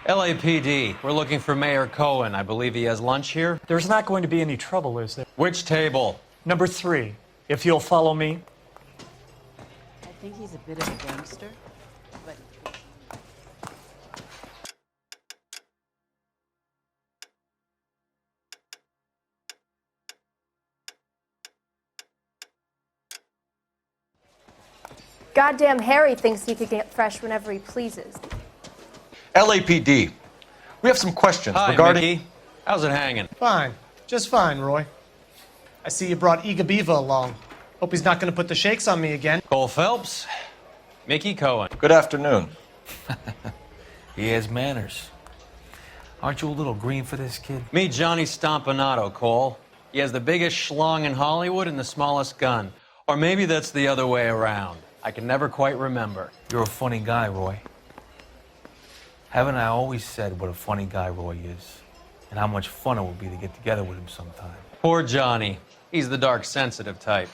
LAPD, we're looking for Mayor Cohen. I believe he has lunch here. There's not going to be any trouble, is there? Which table? Number 3, if you'll follow me. I think he's a bit of a gangster, but... Goddamn Harry thinks he could get fresh whenever he pleases. LAPD, we have some questions regarding... Mickey. How's it hanging? Fine. Just fine, Roy. I see you brought Eager Beaver along. Hope he's not going to put the shakes on me again. Cole Phelps, Mickey Cohen. Good afternoon. He has manners. Aren't you a little green for this kid? Meet Johnny Stompanato, Cole. He has the biggest schlong in Hollywood and the smallest gun. Or maybe that's the other way around. I can never quite remember. You're a funny guy, Roy. Haven't I always said what a funny guy Roy is? And how much fun it would be to get together with him sometime. Poor Johnny. He's the dark, sensitive type.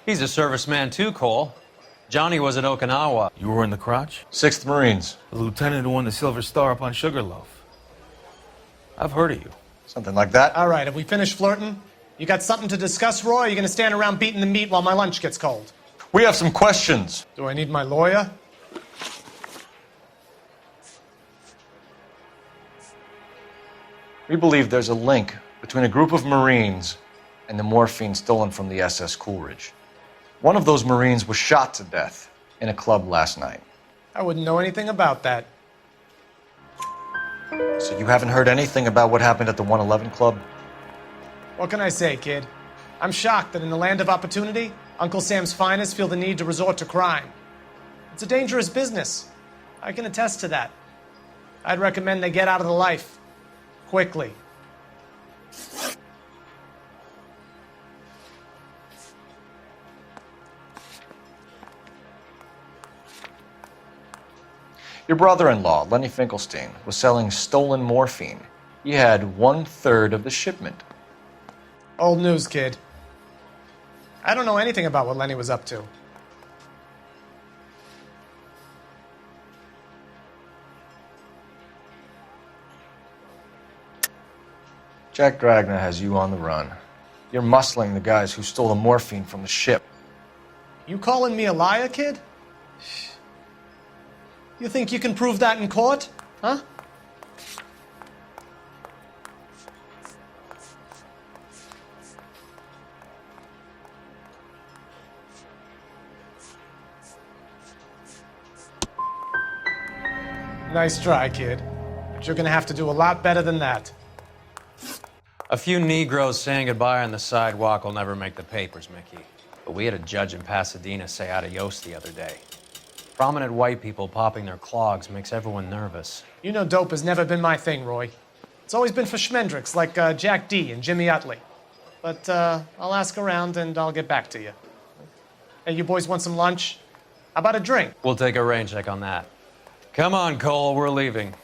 He's a serviceman too, Cole. Johnny was at Okinawa. You were in the crotch? 6th Marines. The lieutenant who won the Silver Star up on Sugarloaf. I've heard of you. Something like that. All right, have we finished flirting? You got something to discuss, Roy, or are you going to stand around beating the meat while my lunch gets cold? We have some questions. Do I need my lawyer? We believe there's a link between a group of Marines and the morphine stolen from the SS Coolidge. One of those Marines was shot to death in a club last night. I wouldn't know anything about that. So you haven't heard anything about what happened at the 111 Club? What can I say, kid? I'm shocked that in the land of opportunity, Uncle Sam's finest feel the need to resort to crime. It's a dangerous business. I can attest to that. I'd recommend they get out of the life. Quickly. Your brother-in-law, Lenny Finkelstein, was selling stolen morphine. He had 1/3 of the shipment. Old news, kid. I don't know anything about what Lenny was up to. Jack Dragna has you on the run. You're muscling the guys who stole the morphine from the ship. You calling me a liar, kid? You think you can prove that in court? Huh? Nice try, kid. But you're gonna have to do a lot better than that. A few Negroes saying goodbye on the sidewalk will never make the papers, Mickey. But we had a judge in Pasadena say adios the other day. Prominent white people popping their clogs makes everyone nervous. You know dope has never been my thing, Roy. It's always been for schmendricks like Jack D. and Jimmy Utley. But I'll ask around and I'll get back to you. Hey, you boys want some lunch? How about a drink? We'll take a rain check on that. Come on, Cole, we're leaving.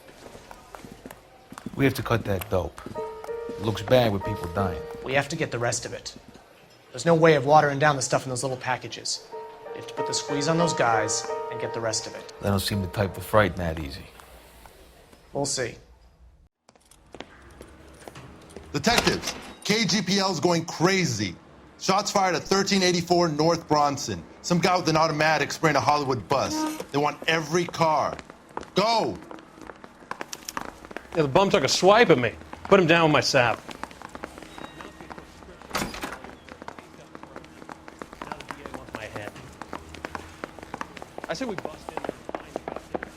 We have to cut that dope. It looks bad with people dying. We have to get the rest of it. There's no way of watering down the stuff in those little packages. You have to put the squeeze on those guys and get the rest of it. They don't seem the type to frighten that easy. We'll see. Detectives, KGPL's going crazy. Shots fired at 1384 North Bronson. Some guy with an automatic spraying a Hollywood bus. They want every car. Go! Yeah, the bum took a swipe at me. Put him down with my sap. I said we bust in there and find the goddamn.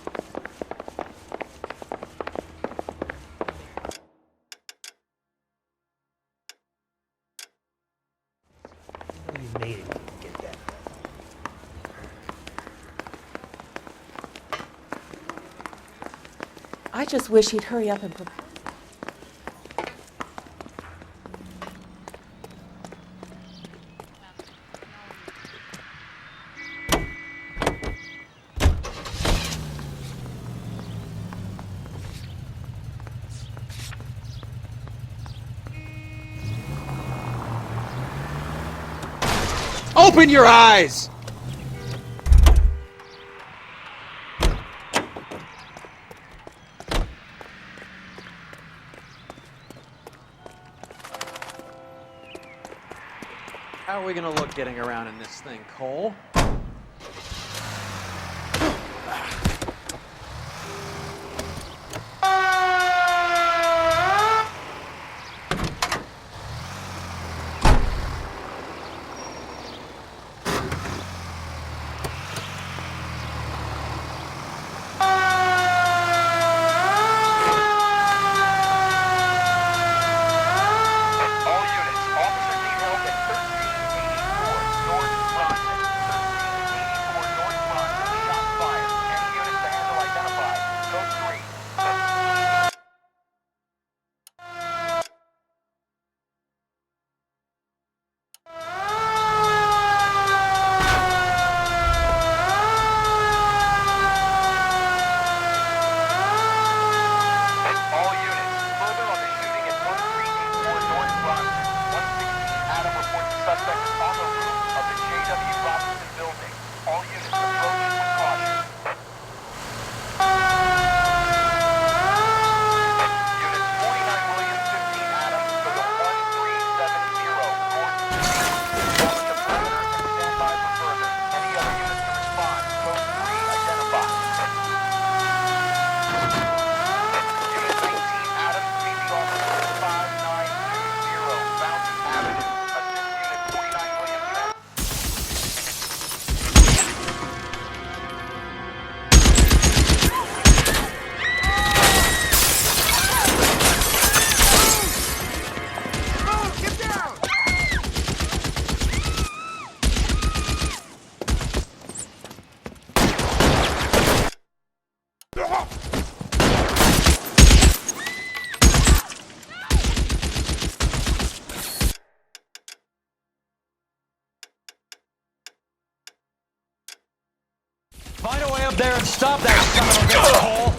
He made it to get that. I just wish he'd hurry up and prepare. Open your eyes! How are we gonna look getting around in this thing, Cole? Find a way up there and stop that son of a bitch, Cole!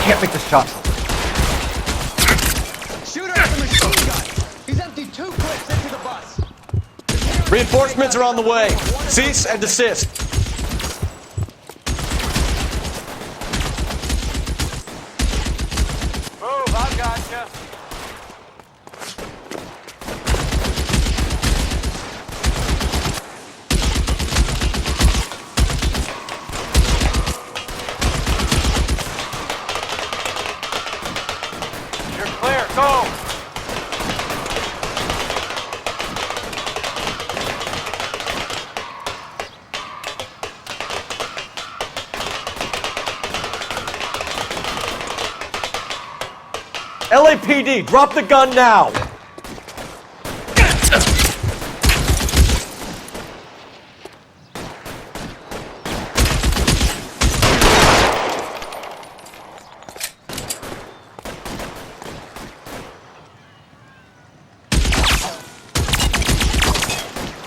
Can't make the shot. Shoot her with a machine gun! He's emptied 2 clips into the bus! Reinforcements are on the way. Cease and desist. Move, I've gotcha! You're clear, go! LAPD, drop the gun now!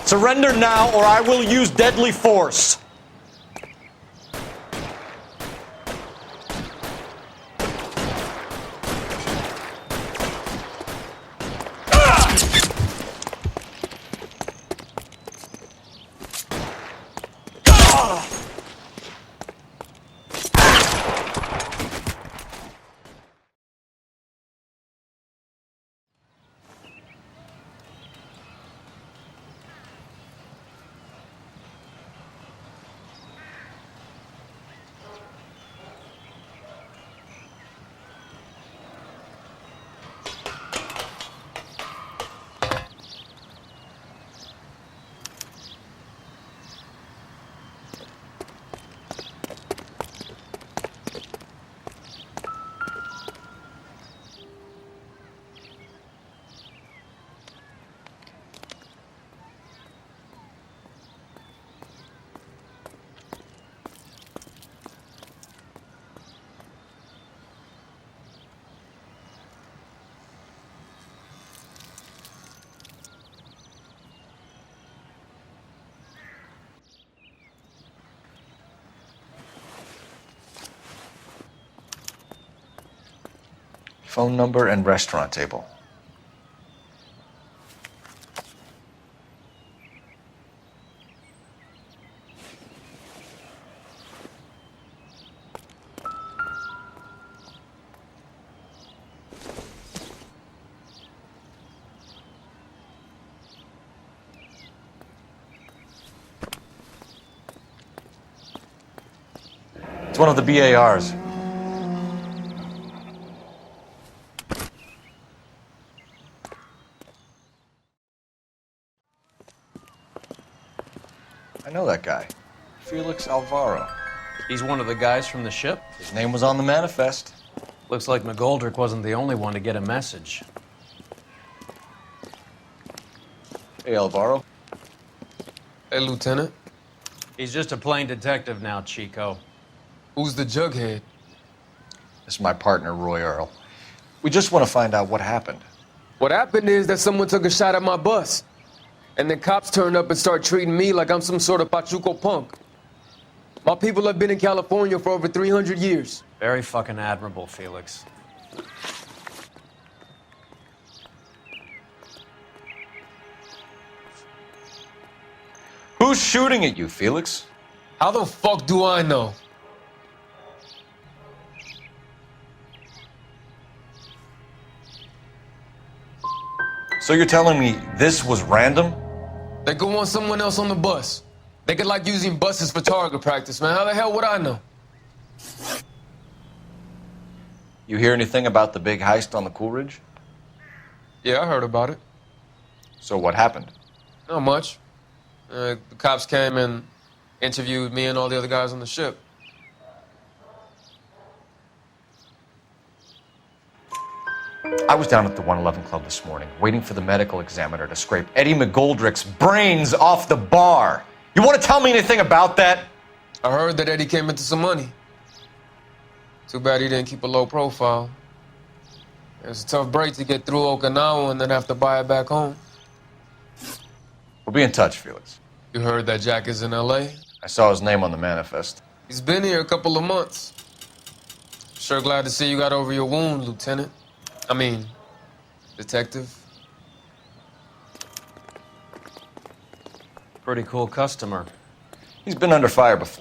Surrender now, or I will use deadly force. Phone number and restaurant table. It's one of the BARs. I know that guy. Felix Alvaro. He's one of the guys from the ship? His name was on the manifest. Looks like McGoldrick wasn't the only one to get a message. Hey, Alvaro. Hey, Lieutenant. He's just a plain detective now, Chico. Who's the jughead? This is my partner, Roy Earl. We just want to find out what happened. What happened is that someone took a shot at my bus. And then cops turned up and start treating me like I'm some sort of Pachuco punk. My people have been in California for over 300 years. Very fucking admirable, Felix. Who's shooting at you, Felix? How the fuck do I know? So you're telling me this was random? They go on someone else on the bus. They could like using buses for target practice, man. How the hell would I know? You hear anything about the big heist on the Coolidge? Yeah, I heard about it. So what happened? Not much. The cops came and interviewed me and all the other guys on the ship. I was down at the 111 Club this morning, waiting for the medical examiner to scrape Eddie McGoldrick's brains off the bar. You want to tell me anything about that? I heard that Eddie came into some money. Too bad he didn't keep a low profile. It was a tough break to get through Okinawa and then have to buy it back home. We'll be in touch, Felix. You heard that Jack is in L.A.? I saw his name on the manifest. He's been here a couple of months. Sure glad to see you got over your wound, Lieutenant. I mean, Detective. Pretty cool customer. He's been under fire before.